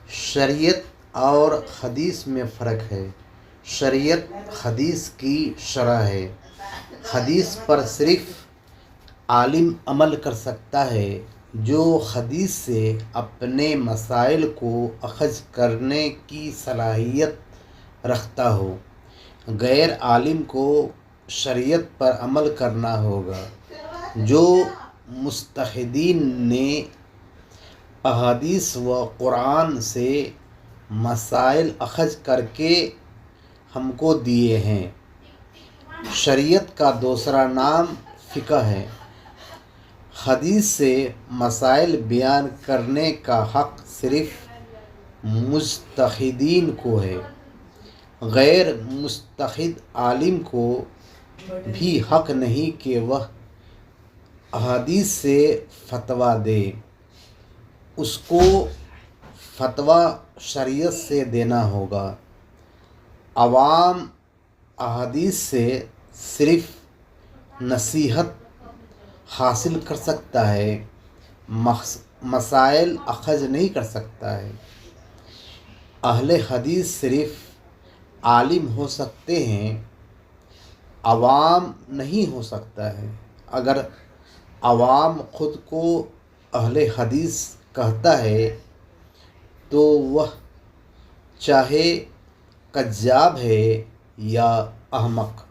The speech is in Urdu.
شریعت اور حدیث میں فرق ہے۔ شریعت حدیث کی شرح ہے۔ حدیث پر صرف عالم عمل کر سکتا ہے جو حدیث سے اپنے مسائل کو اخذ کرنے کی صلاحیت رکھتا ہو۔ غیر عالم کو شریعت پر عمل کرنا ہوگا۔ جو مجتہدین نے احادیث و قرآن سے مسائل اخذ کر کے ہم کو دیے ہیں۔ شریعت کا دوسرا نام فقہ ہے۔ حدیث سے مسائل بیان کرنے کا حق صرف مجتہدین کو ہے۔ غیر مجتہد عالم کو بھی حق نہیں کہ وہ احادیث سے فتویٰ دے۔ اس کو فتویٰ شریعت سے دینا ہوگا۔ عوام احادیث سے صرف نصیحت حاصل کر سکتا ہے، مسائل اخذ نہیں کر سکتا ہے۔ اہل حدیث صرف عالم ہو سکتے ہیں، عوام نہیں ہو سکتا ہے۔ اگر عوام خود کو اہل حدیث کہتا ہے تو وہ چاہے کذاب ہے یا احمق۔